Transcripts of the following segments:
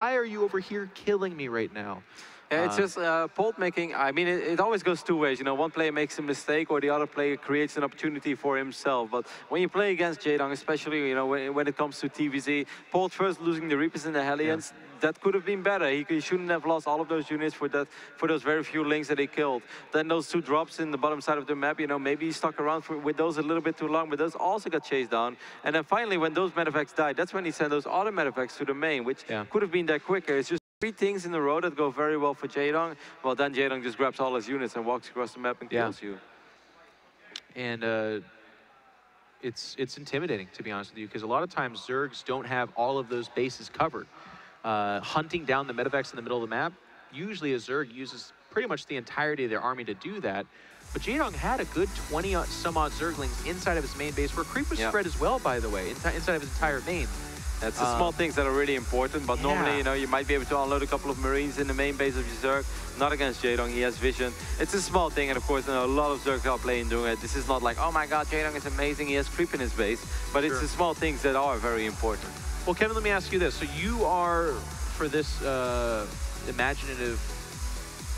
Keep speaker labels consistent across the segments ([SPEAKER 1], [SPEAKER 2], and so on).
[SPEAKER 1] why are you over here killing me right now?
[SPEAKER 2] Yeah, it's just Polt making, I mean, it always goes two ways. You know, one player makes a mistake or the other player creates an opportunity for himself. But when you play against Jaedong, especially, you know, when it comes to TVZ, Polt first losing the Reapers and the Hellions, that could have been better. He shouldn't have lost all of those units for those very few links that he killed. Then those 2 drops in the bottom side of the map, you know, maybe he stuck around with those a little bit too long, but those also got chased down. And then finally, when those medevacts died, that's when he sent those other medevacts to the main, which could have been there quicker. It's just 3 things in a row that go very well for Jaedong. Well, then Jaedong just grabs all his units and walks across the map and kills you.
[SPEAKER 1] And it's intimidating, to be honest with you, because a lot of times Zergs don't have all of those bases covered. Hunting down the medevacs in the middle of the map, usually a Zerg uses pretty much the entirety of their army to do that. But Jaedong had a good 20-some-odd Zerglings inside of his main base, where creep was spread as well, by the way, inside of his entire main.
[SPEAKER 2] That's the small things that are really important, but normally, you know, you might be able to unload a couple of Marines in the main base of your Zerg. Not against Jaedong, he has vision. It's a small thing, and of course, you know, a lot of Zergs are playing doing it. This is not like, oh my god, Jaedong is amazing, he has creep in his base. But it's the small things that are very important.
[SPEAKER 1] Well, Kevin, let me ask you this. So you are, for this imaginative,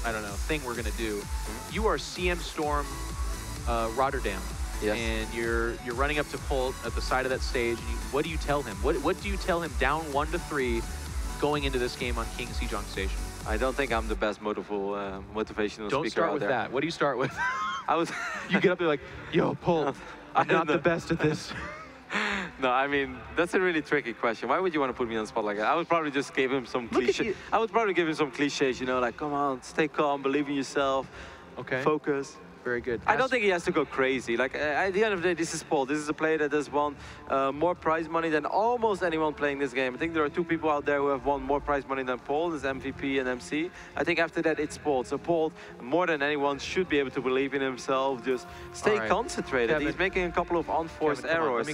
[SPEAKER 1] I don't know, thing we're going to do, you are CM Storm Rotterdam.
[SPEAKER 2] Yes.
[SPEAKER 1] And you're running up to Polt at the side of that stage. And what do you tell him? What do you tell him down 1-3 going into this game on King Sejong Station?
[SPEAKER 2] I don't think I'm the best motivational speaker
[SPEAKER 1] Don't start
[SPEAKER 2] out
[SPEAKER 1] with
[SPEAKER 2] there.
[SPEAKER 1] that. What do you start with?
[SPEAKER 2] You
[SPEAKER 1] get up there like, yo, Polt, I'm not the best at this.
[SPEAKER 2] No, I mean, that's a really tricky question. Why would you want to put me on the spot like that? I would probably just give him some cliches. I would probably give him some cliches, you know, like, come on, stay calm, believe in yourself, focus.
[SPEAKER 1] Very good.
[SPEAKER 2] I don't think he has to go crazy. Like, at the end of the day, this is Polt. This is a player that has won more prize money than almost anyone playing this game. I think there are 2 people out there who have won more prize money than Polt, is MVP and MC. I think after that, it's Polt. So Polt, more than anyone, should be able to believe in himself. Just stay concentrated.
[SPEAKER 1] Kevin,
[SPEAKER 2] he's making a couple of unforced errors.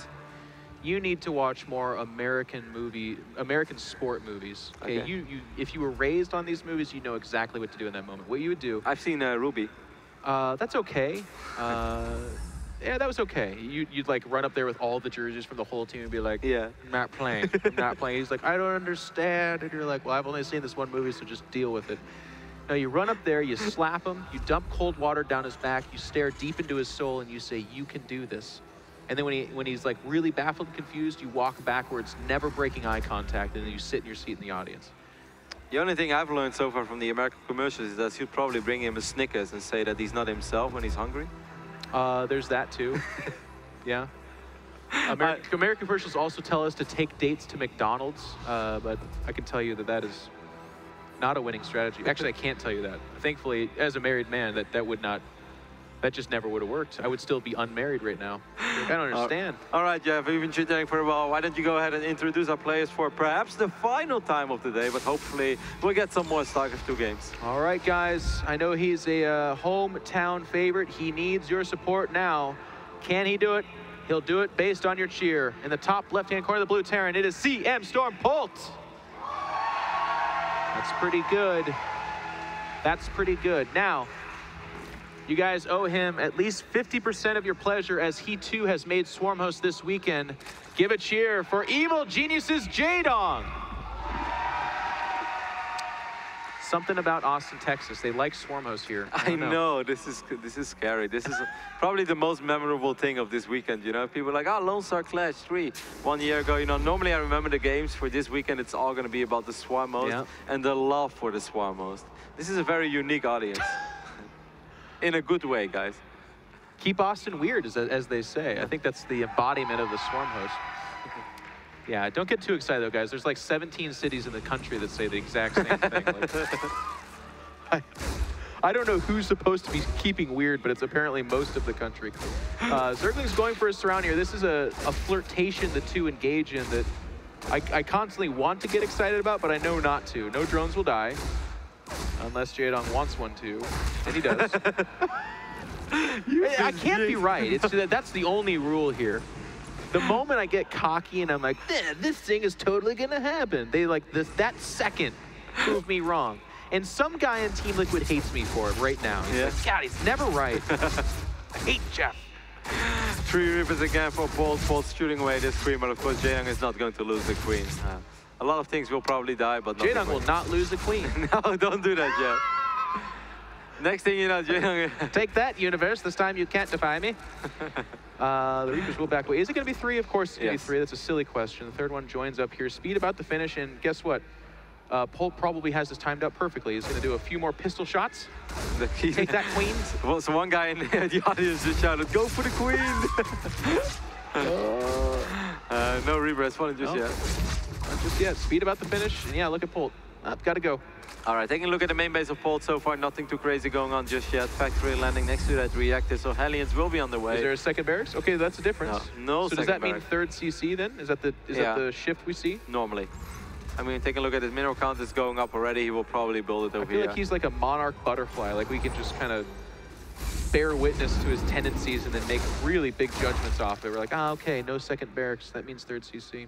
[SPEAKER 1] You need to watch more American sport movies. Okay? If you were raised on these movies, you know exactly what to do in that moment. What you would do.
[SPEAKER 2] I've seen Ruby.
[SPEAKER 1] That's okay. Yeah, that was okay. You'd like run up there with all the jerseys from the whole team and be like, I'm not playing, I'm not playing. He's like, I don't understand. And you're like, well, I've only seen this one movie, so just deal with it. Now you run up there, you slap him, you dump cold water down his back, you stare deep into his soul, and you say, you can do this. And then when he's like really baffled and confused, you walk backwards, never breaking eye contact, and then you sit in your seat in the audience.
[SPEAKER 2] The only thing I've learned so far from the American commercials is that you'd probably bring him a Snickers and say that he's not himself when he's hungry.
[SPEAKER 1] There's that too. Yeah. American commercials also tell us to take dates to McDonald's, but I can tell you that that is not a winning strategy. Actually, I can't tell you that. Thankfully, as a married man, that just never would have worked. I would still be unmarried right now. I don't understand.
[SPEAKER 2] All right, Jeff, we've been chit-chatting for a while. Why don't you go ahead and introduce our players for perhaps the final time of the day, but hopefully we'll get some more StarCraft 2 games.
[SPEAKER 1] All right, guys. I know he's a hometown favorite. He needs your support now. Can he do it? He'll do it based on your cheer. In the top left-hand corner of the blue Terran, it is CM Storm Polt. That's pretty good. That's pretty good. Now, you guys owe him at least 50% of your pleasure, as he too has made Swarm host this weekend. Give a cheer for Evil Genius's Jaedong. Something about Austin, Texas. They like Swarm host here.
[SPEAKER 2] I know. This is scary. This is probably the most memorable thing of this weekend. You know, people are like, oh, Lone Star Clash 3 1 year ago. You know, normally I remember the games. For this weekend, it's all going to be about the Swarm host and the love for the Swarm host. This is a very unique audience. In a good way, guys.
[SPEAKER 1] Keep Austin weird, as they say. I think that's the embodiment of the Swarm host. Yeah, don't get too excited, though, guys. There's like 17 cities in the country that say the exact same thing. Like, I don't know who's supposed to be keeping weird, but it's apparently most of the country. Zergling's going for a surround here. This is a flirtation the two engage in that I constantly want to get excited about, but I know not to. No drones will die. Unless Jaedong wants one to, and he does. I can't be right. That's the only rule here. The moment I get cocky and I'm like, this thing is totally gonna happen, they like that second prove me wrong. And some guy in Team Liquid hates me for it right now. He's like, God, he's never right. I hate Jeff.
[SPEAKER 2] 3 Reapers again for Polt. Polt's shooting away this queen, but of course Jaedong is not going to lose the queen. A lot of things will probably die, but
[SPEAKER 1] Jaedong will not lose a queen.
[SPEAKER 2] No, don't do that yet. Next thing you know, Jaedong...
[SPEAKER 1] Take that, universe. This time you can't defy me. The Reapers will back away. Is it going to be 3? Of course it's going to be 3. That's a silly question. The third one joins up here. Speed about the finish, and guess what? Polt probably has this timed out perfectly. He's going to do a few more pistol shots. Take that queen.
[SPEAKER 2] Well, so one guy in the audience just shouted, "Go for the queen!" No Reaper responding just yet.
[SPEAKER 1] Not just yet. Speed about the finish, and yeah, look at Polt. Got to go.
[SPEAKER 2] All right, taking a look at the main base of Polt so far, nothing too crazy going on just yet. Factory landing next to that reactor, so Hellions will be on the way.
[SPEAKER 1] Is there a second barracks? Okay, that's a difference.
[SPEAKER 2] No
[SPEAKER 1] so does that mean third CC then? Is that the shift we see?
[SPEAKER 2] Normally. I mean, take a look at his mineral count is going up already. He will probably build it over here.
[SPEAKER 1] I feel like he's like a monarch butterfly. Like we can just kind of bear witness to his tendencies and then make really big judgments off it. We're like, okay, no second barracks. That means third CC.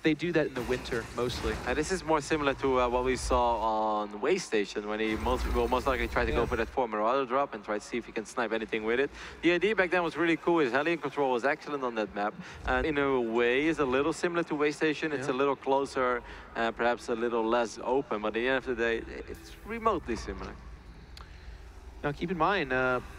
[SPEAKER 1] They do that in the winter, mostly.
[SPEAKER 2] And this is more similar to what we saw on Way Station, when he will most likely try to go for that 4 Marauder drop and try to see if he can snipe anything with it. The idea back then was really cool. His Hellion control was excellent on that map. And in a way, is a little similar to Way Station. It's a little closer, perhaps a little less open. But at the end of the day, it's remotely similar.
[SPEAKER 1] Now, keep in mind,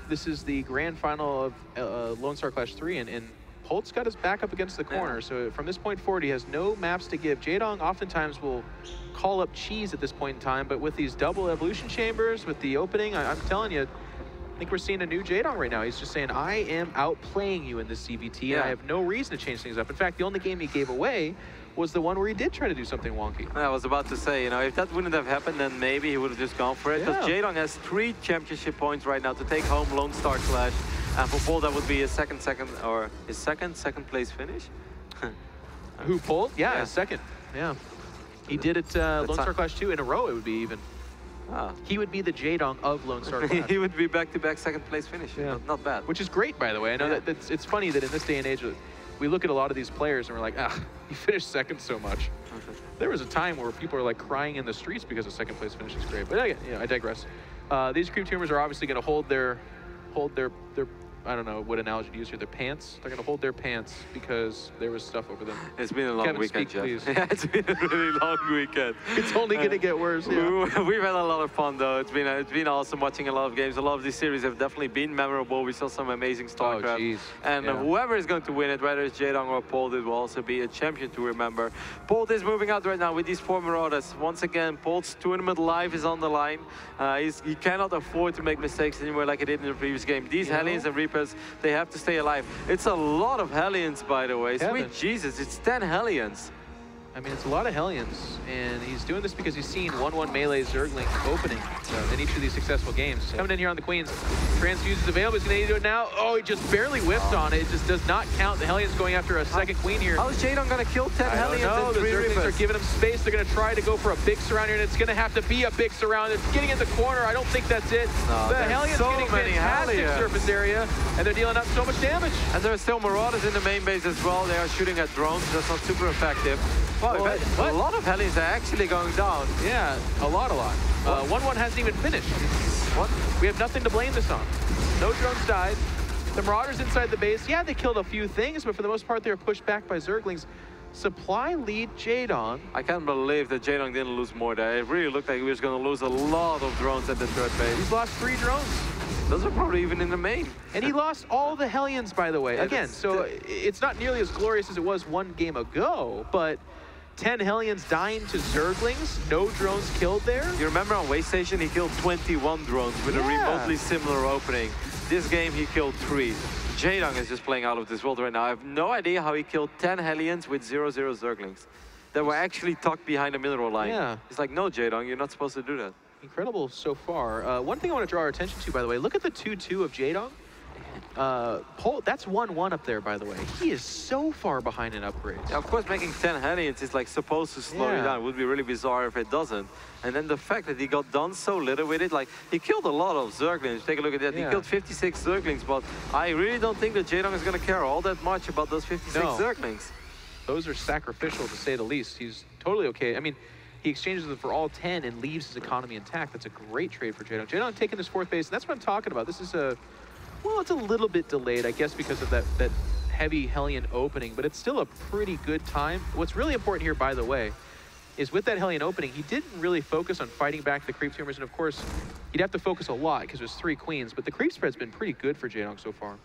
[SPEAKER 1] this is the grand final of Lone Star Clash 3, and Polt's got his back up against the corner, so from this point forward, he has no maps to give. Jaedong oftentimes will call up cheese at this point in time, but with these double evolution chambers, with the opening, I'm telling you, I think we're seeing a new Jaedong right now. He's just saying, I am outplaying you in this CVT, and I have no reason to change things up. In fact, the only game he gave away was the one where he did try to do something wonky.
[SPEAKER 2] I was about to say, you know, if that wouldn't have happened, then maybe he would have just gone for it. Because Jaedong has 3 championship points right now to take home Lone Star Clash. And for Polt, that would be his second place finish.
[SPEAKER 1] Who, Polt? Yeah, his second. Yeah. He did it Lone Star Clash 2 in a row, it would be even. He would be the Jaedong of Lone Star Clash.
[SPEAKER 2] He would be back-to-back second place finish. Yeah. Not bad.
[SPEAKER 1] Which is great, by the way. I know that it's funny that in this day and age, we look at a lot of these players and we're like, you finished second so much. There was a time where people are like crying in the streets because a second place finish is great. But I digress. These creep tumors are obviously going to hold their I don't know what analogy to use here, their pants. They're going to hold their pants because there was stuff over them.
[SPEAKER 2] It's been a long weekend,
[SPEAKER 1] Jeff.
[SPEAKER 2] Yeah, it's been a really long weekend.
[SPEAKER 1] It's only going to get worse. Yeah.
[SPEAKER 2] We've had a lot of fun, though. It's been awesome watching a lot of games. A lot of these series have definitely been memorable. We saw some amazing StarCraft. And whoever is going to win it, whether it's Jaedong or Polt, it will also be a champion to remember. Polt is moving out right now with these 4 Marauders. Once again, Polt's tournament life is on the line. He cannot afford to make mistakes anymore like he did in the previous game. These Hellions and Reapers, they have to stay alive. It's a lot of Hellions, by the way. Sweet Jesus, it's 10 Hellions.
[SPEAKER 1] I mean, it's a lot of Hellions, and he's doing this because he's seen 1-1 melee Zergling opening in each of these successful games. Coming in here on the Queens, Transfuse is available. He's going to do it now. Oh, he just barely whiffed on it. It just does not count. The Hellions going after a second Queen here.
[SPEAKER 2] How is Jaedong going to kill 10 Hellions and 3
[SPEAKER 1] Reapers? The Zerglings are giving him space. They're going to try to go for a big surround here, and it's going to have to be a big surround. It's getting in the corner. I don't think that's it.
[SPEAKER 2] No,
[SPEAKER 1] the Hellions getting fantastic surface area, and they're dealing up so much damage.
[SPEAKER 2] And there are still Marauders in the main base as well. They are shooting at drones. That's not super effective. Wow, a lot of Hellions are actually going down.
[SPEAKER 1] Yeah, a lot. 1-1 hasn't even finished. What? We have nothing to blame this on. No drones died. The Marauders inside the base, yeah, they killed a few things, but for the most part, they were pushed back by Zerglings. Supply lead Jaedong.
[SPEAKER 2] I can't believe that Jaedong didn't lose more there. It really looked like he was going to lose a lot of drones at the third base.
[SPEAKER 1] He's lost 3 drones.
[SPEAKER 2] Those are probably even in the main.
[SPEAKER 1] And he lost all the Hellions, by the way. Again, so it's not nearly as glorious as it was 1 game ago, but 10 Hellions dying to Zerglings, no drones killed there.
[SPEAKER 2] You remember on Way Station, he killed 21 drones with a remotely similar opening. This game, he killed 3. Jaedong is just playing out of this world right now. I have no idea how he killed 10 Hellions with 0-0 Zerglings that were actually tucked behind the mineral line.
[SPEAKER 1] Yeah.
[SPEAKER 2] It's like, no, Jaedong, you're not supposed to do that.
[SPEAKER 1] Incredible so far. One thing I want to draw our attention to, by the way, look at the 2-2 of Jaedong. Polt, that's 1-1 up there, by the way. He is so far behind in upgrades.
[SPEAKER 2] Yeah, of course, making 10 Hellions is like supposed to slow you down. It would be really bizarre if it doesn't. And then the fact that he got done so little with it, like, he killed a lot of Zerglings. Take a look at that. He killed 56 Zerglings, but I really don't think that Jaedong is going to care all that much about those 56 Zerglings.
[SPEAKER 1] Those are sacrificial, to say the least. He's totally okay. I mean, he exchanges them for all 10 and leaves his economy intact. That's a great trade for Jaedong. Jaedong taking this 4th base, and that's what I'm talking about. This is well, it's a little bit delayed, I guess, because of that heavy Hellion opening, but it's still a pretty good time. What's really important here, by the way, is with that Hellion opening, he didn't really focus on fighting back the creep tumors, and of course, he'd have to focus a lot because there's 3 queens, but the creep spread's been pretty good for Jaedong so far.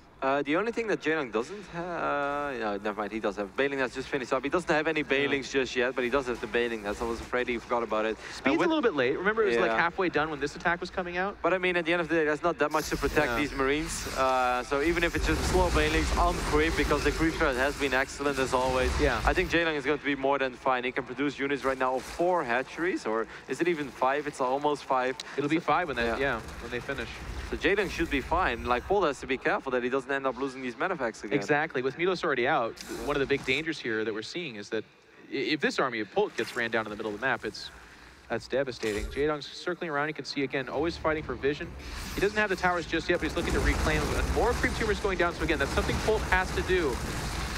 [SPEAKER 2] The only thing that Jaedong doesn't have, no, never mind, he does have Bailing that's just finished up. He doesn't have any Bailings just yet, but he does have the Bailing. That's I was afraid he forgot about it.
[SPEAKER 1] Speed's a little bit late. Remember, it was like halfway done when this attack was coming out.
[SPEAKER 2] But I mean, at the end of the day, there's not that much to protect these Marines. So even if it's just slow Bailings on creep, because the creep threat has been excellent as always.
[SPEAKER 1] Yeah.
[SPEAKER 2] I think Jaedong is going to be more than fine. He can produce units right now of 4 hatcheries, or is it even 5? It's almost 5.
[SPEAKER 1] It'll be 5 when they, when they finish.
[SPEAKER 2] So Jaedong should be fine. Like, Polt has to be careful that he doesn't end up losing these medefacts again.
[SPEAKER 1] Exactly. With Milos already out, one of the big dangers here that we're seeing is that if this army of Polt gets ran down in the middle of the map, that's devastating. Jaedong's circling around. You can see, again, always fighting for vision. He doesn't have the towers just yet, but he's looking to reclaim them. And more creep tumors going down. So again, that's something Polt has to do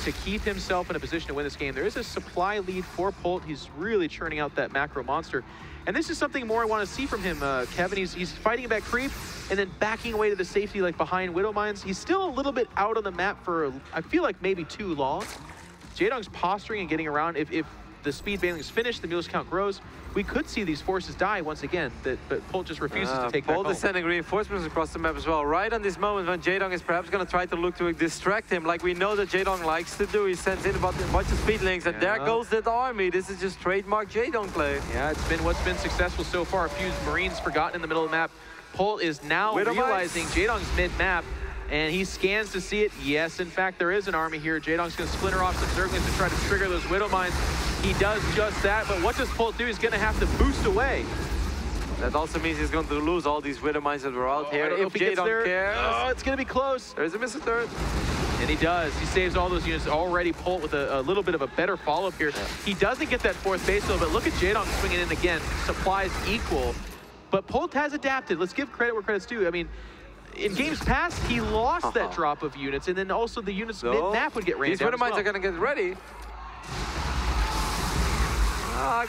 [SPEAKER 1] to keep himself in a position to win this game. There is a supply lead for Polt. He's really churning out that macro monster. And this is something more I want to see from him, Kevin. He's fighting back creep and then backing away to the safety, like behind Widow Mines. He's still a little bit out on the map for, I feel like, maybe too long. Jaedong's posturing and getting around. If the speed bailing is finished, the Mules count grows, we could see these forces die once again, but Polt just refuses to take back home.
[SPEAKER 2] Polt is sending reinforcements across the map as well. Right on this moment when Jaedong is perhaps going to try to look to distract him, like we know that Jaedong likes to do. He sends in a bunch of speedlings, and there goes that army. This is just trademark Jaedong play.
[SPEAKER 1] Yeah, it's been what's been successful so far. A few Marines forgotten in the middle of the map. Polt is now realizing Jaedong's mid-map, and he scans to see it. Yes, in fact, there is an army here. Jaedong's going to splinter off some Zerglings to try to trigger those Widow Mines. He does just that, but what does Polt do? He's going to have to boost away.
[SPEAKER 2] That also means he's going to lose all these Widow Mines that were out here. If Jaedong cares.
[SPEAKER 1] Oh, it's going to be close.
[SPEAKER 2] There's a missile turret.
[SPEAKER 1] And he does. He saves all those units. Already Polt with a little bit of a better follow-up here. Yeah. He doesn't get that 4th base, though, but look at Jaedong swinging in again. Supplies equal. But Polt has adapted. Let's give credit where credit's due. I mean, in games past, he lost that drop of units, and then also the units mid-map would get ran down.
[SPEAKER 2] These Widow Mines are going to get ready.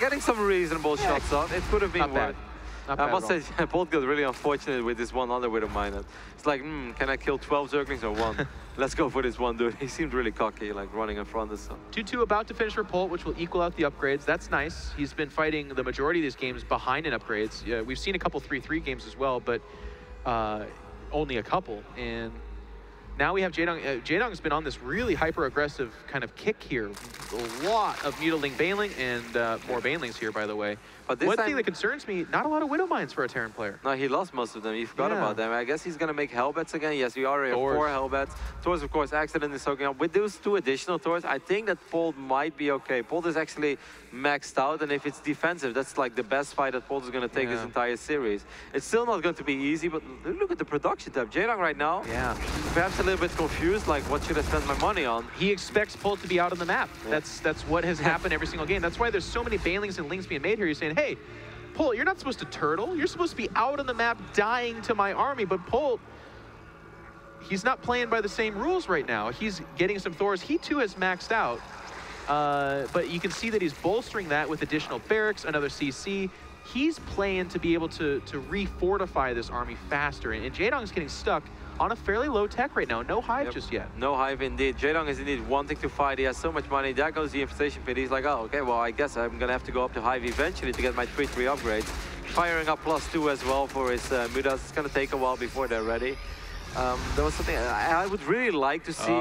[SPEAKER 2] Getting some reasonable shots off. It could have been worse. I must say, Polt got really unfortunate with this one other Widow Mine. It's like, can I kill 12 Zerglings or 1? Let's go for this one dude. He seemed really cocky, like running in front of some.
[SPEAKER 1] 2-2 about to finish for Polt, which will equal out the upgrades. That's nice. He's been fighting the majority of these games behind in upgrades. Yeah, we've seen a couple 3-3 games as well, but only a couple. And now we have Jaedong. Jaedong's been on this really hyper-aggressive kind of kick here. A lot of Mutiling Bailing and more Bailings here, by the way. But one thing that concerns me, not a lot of Widow Mines for a Terran player.
[SPEAKER 2] No, he lost most of them. He forgot about them. I guess he's going to make Hellbats again. Yes, we already have 4 Hellbats. Thors, of course, accidentally soaking up. With those 2 additional Thors, I think that Polt might be okay. Polt is actually maxed out, and if it's defensive, that's like the best fight that Polt is going to take this entire series. It's still not going to be easy, but look at the production tab. Jaedong right now, perhaps a little bit confused, like, what should I spend my money on?
[SPEAKER 1] He expects Polt to be out on the map. That's what has happened every single game. That's why there's so many Bailings and Lings being made here. You're saying, hey, Polt, you're not supposed to turtle. You're supposed to be out on the map dying to my army. But Polt, he's not playing by the same rules right now. He's getting some Thors. He too has maxed out. But you can see that he's bolstering that with additional barracks, another CC. He's playing to be able to refortify this army faster. And Jaedong's getting stuck on a fairly low tech right now. No hive just yet.
[SPEAKER 2] No hive indeed. Jaedong is indeed wanting to fight. He has so much money. There goes the infestation pit. He's like, oh, okay, well, I guess I'm going to have to go up to hive eventually to get my 3-3 upgrades. Firing up +2 as well for his Mudas. It's going to take a while before they're ready. There was something I would really like to see.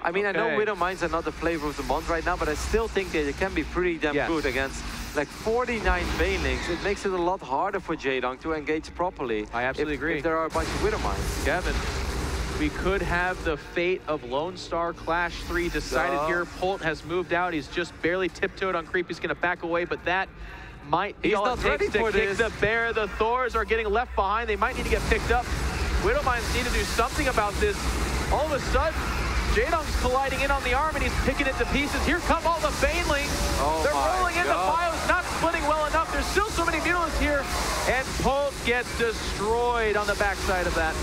[SPEAKER 2] I mean, I know Widow Mines are not the flavor of the month right now, but I still think they can be pretty damn good against like 49 Bailings. It makes it a lot harder for Jaedong to engage properly.
[SPEAKER 1] I absolutely agree.
[SPEAKER 2] If there are a bunch of Widow Mines.
[SPEAKER 1] Kevin, we could have the fate of Lone Star Clash 3 decided here. Polt has moved out. He's just barely tiptoed on creep. He's going to back away, but that might be all it takes to kick the bear. The Thors are getting left behind. They might need to get picked up. Widow Mines need to do something about this. All of a sudden, Jaedong's colliding in on the arm, and he's picking it to pieces. Here come all the Banelings. They're rolling into Bios, not splitting well enough. There's still so many mutants here, and Polt gets destroyed on the backside of that.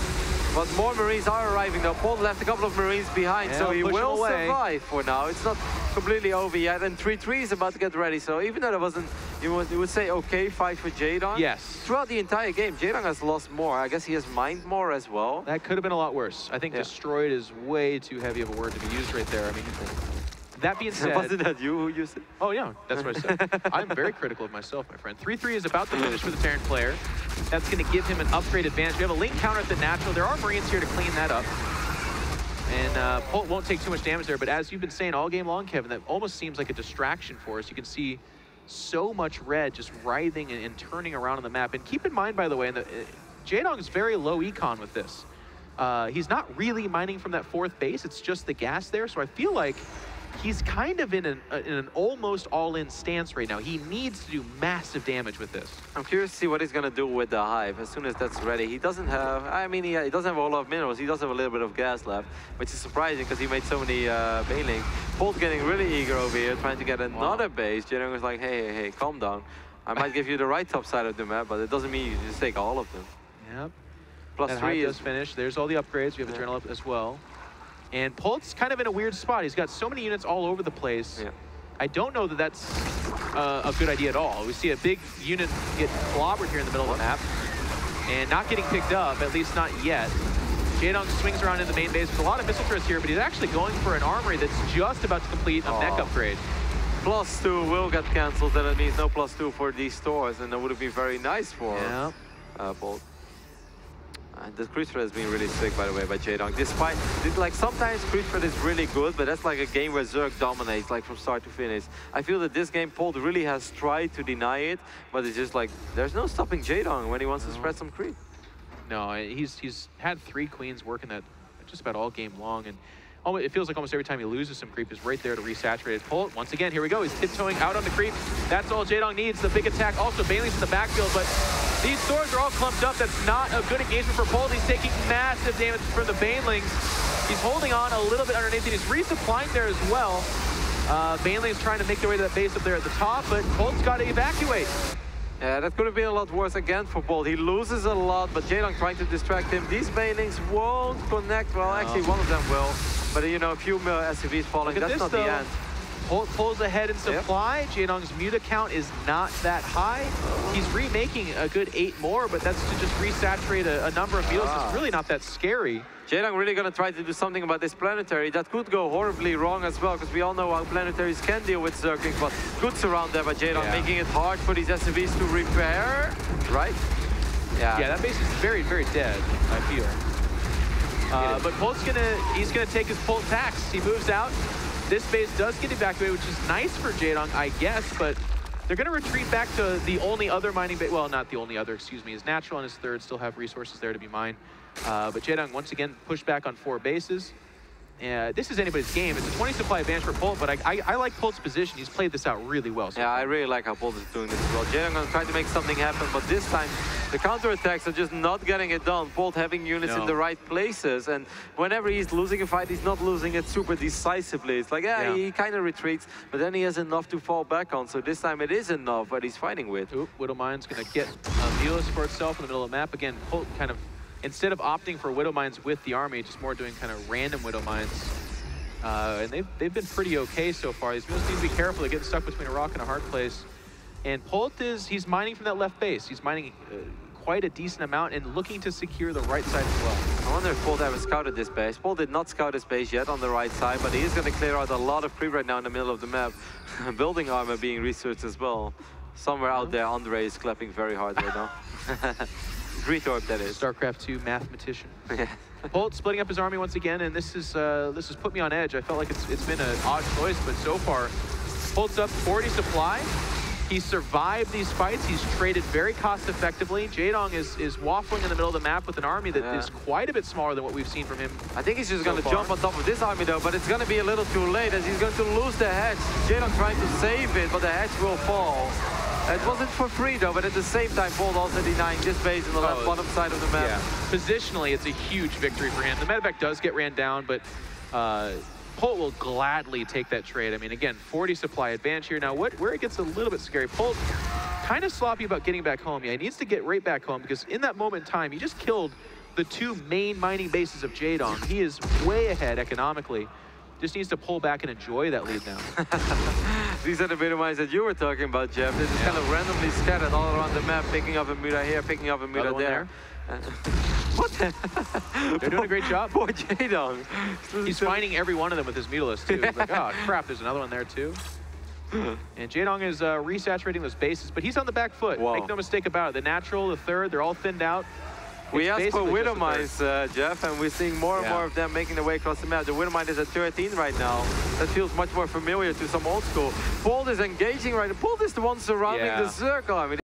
[SPEAKER 2] But more Marines are arriving though. Polt left a couple of Marines behind, so he will survive for now. It's not completely over yet, and 3-3 is about to get ready. So even though there wasn't, you would say, okay, fight for Jaedong.
[SPEAKER 1] Yes.
[SPEAKER 2] Throughout the entire game, Jaedong has lost more. I guess he has mined more as well.
[SPEAKER 1] That could have been a lot worse. I think destroyed is way too heavy of a word to be used right there. I mean, That being said...
[SPEAKER 2] Wasn't that you who used it?
[SPEAKER 1] Oh, yeah, that's what I said. I'm very critical of myself, my friend. 3-3 is about to finish for the Terran player. That's going to give him an upgrade advantage. We have a link counter at the natural. There are Marines here to clean that up. And Polt won't take too much damage there, but as you've been saying all game long, Kevin, that almost seems like a distraction for us. You can see so much red just writhing and turning around on the map. And keep in mind, by the way, Jaedong is very low econ with this. He's not really mining from that 4th base. It's just the gas there. So I feel like he's kind of in an almost all-in stance right now. He needs to do massive damage with this.
[SPEAKER 2] I'm curious to see what he's going to do with the hive as soon as that's ready. He doesn't have, I mean, he doesn't have a lot of minerals. He does have a little bit of gas left, which is surprising because he made so many bailings. Polt getting really eager over here, trying to get another base. Jaedong was like, hey, calm down. I might give you the right top side of the map, but it doesn't mean you just take all of them.
[SPEAKER 1] Yep.
[SPEAKER 2] Plus
[SPEAKER 1] that
[SPEAKER 2] 3
[SPEAKER 1] does finish. There's all the upgrades. We have a journal up as well. And Polt's kind of in a weird spot. He's got so many units all over the place.
[SPEAKER 2] Yeah.
[SPEAKER 1] I don't know that that's a good idea at all. We see a big unit get clobbered here in the middle of the map and not getting picked up, at least not yet. Jaedong swings around in the main base. There's a lot of missile threats here, but he's actually going for an armory that's just about to complete a mech upgrade.
[SPEAKER 2] +2 will get cancelled, and it means no +2 for these stores, and that would have been very nice for Polt. The cruise threat has been really sick, by the way, by Jaedong. Despite, like, sometimes cruise threat is really good, but that's like a game where Zerg dominates, like, from start to finish. I feel that this game, Polt really has tried to deny it, but it's just like, there's no stopping Jaedong when he wants to spread some creep.
[SPEAKER 1] No, he's had 3 queens working that just about all game long, and it feels like almost every time he loses some creep is right there to resaturate it. Polt, once again, here we go. He's tiptoeing out on the creep. That's all Jaedong needs. The big attack. Also, Bailey's in the backfield, but these swords are all clumped up. That's not a good engagement for Polt. He's taking massive damage from the Banelings. He's holding on a little bit underneath, and he's resupplying there as well. Banelings trying to make their way to that base up there at the top, but Polt's got to evacuate.
[SPEAKER 2] Yeah, that could have been a lot worse again for Polt. He loses a lot, but Jaedong trying to distract him. These Banelings won't connect. Well, actually, one of them will. But, you know, a few SCVs falling. That's not the end.
[SPEAKER 1] Polt pulls ahead in supply. Jaedong's muta count is not that high. He's remaking a good 8 more, but that's to just resaturate a number of fields. It's really not that scary.
[SPEAKER 2] Jaedong really going to try to do something about this planetary. That could go horribly wrong as well, because we all know how planetaries can deal with Zerglings, but good surround there by Jaedong, making it hard for these SCVs to repair, right?
[SPEAKER 1] Yeah, that base is very, very dead, I feel. But he's gonna take his Polt tax. He moves out. This base does get evacuated, which is nice for Jaedong, I guess, but they're gonna retreat back to the only other mining base. Well, not the only other, excuse me. His natural and his 3rd still have resources there to be mined. But Jaedong, once again, pushed back on 4 bases. This is anybody's game. It's a 20 supply advantage for Polt, but I like Polt's position. He's played this out really well.
[SPEAKER 2] Yeah, I really like how Polt is doing this as well. Jaedong going to try to make something happen, but this time the counterattacks are just not getting it done. Polt having units in the right places, and whenever he's losing a fight, he's not losing it super decisively. It's like, he kind of retreats, but then he has enough to fall back on. So this time it is enough what he's fighting with.
[SPEAKER 1] Oop, Widowmine's going to get Velos for itself in the middle of the map. Again, Polt kind of, instead of opting for Widow Mines with the army, just more doing kind of random Widow Mines. And they've been pretty okay so far. These Mules need to be careful. They're getting stuck between a rock and a hard place. And Polt he's mining from that left base. He's mining quite a decent amount and looking to secure the right side as well.
[SPEAKER 2] I wonder if Polt ever scouted this base. Polt did not scout this base yet on the right side, but he is going to clear out a lot of creep right now in the middle of the map. Building armor being researched as well. Somewhere out there, Andre is clapping very hard right now. Greetorp, that is.
[SPEAKER 1] StarCraft 2 mathematician. Polt splitting up his army once again, and this has put me on edge. I felt like it's been an odd choice, but so far, Polt's up 40 supply. He survived these fights. He's traded very cost effectively. Jaedong is waffling in the middle of the map with an army that is quite a bit smaller than what we've seen from him.
[SPEAKER 2] I think he's just going to jump on top of this army though, but it's going to be a little too late as he's going to lose the hedge. Jaedong trying to save it, but the hedge will fall. It wasn't for free though, but at the same time, Polt also denying this base on the left bottom side of the map.
[SPEAKER 1] Yeah. Positionally, it's a huge victory for him. The medevac does get ran down, but Polt will gladly take that trade. I mean, again, 40 supply advantage here. Now, where it gets a little bit scary, Polt kind of sloppy about getting back home. Yeah, he needs to get right back home because in that moment in time, he just killed the 2 main mining bases of Jaedong. He is way ahead economically. Just needs to pull back and enjoy that lead now.
[SPEAKER 2] These are the Widow Mines that you were talking about, Jeff. This is kind of randomly scattered all around the map, picking up a muta here, picking up a muta there. What the?
[SPEAKER 1] They're doing a great job.
[SPEAKER 2] Poor Jaedong.
[SPEAKER 1] He's finding every one of them with his Mutalisk too. He's like, oh crap, there's another one there too. And Jaedong is resaturating those bases, but he's on the back foot.
[SPEAKER 2] Wow.
[SPEAKER 1] Make no mistake about it. The natural, the third, they're all thinned out.
[SPEAKER 2] We
[SPEAKER 1] It's
[SPEAKER 2] asked for
[SPEAKER 1] basically just
[SPEAKER 2] Widow
[SPEAKER 1] the third.
[SPEAKER 2] Mines, Jeff, and we're seeing more and more of them making their way across the map. The Widow Mine is at 13 right now. That feels much more familiar to some old school. Polt is engaging right now. Polt is the one surrounding
[SPEAKER 1] Yeah.
[SPEAKER 2] the circle. I mean,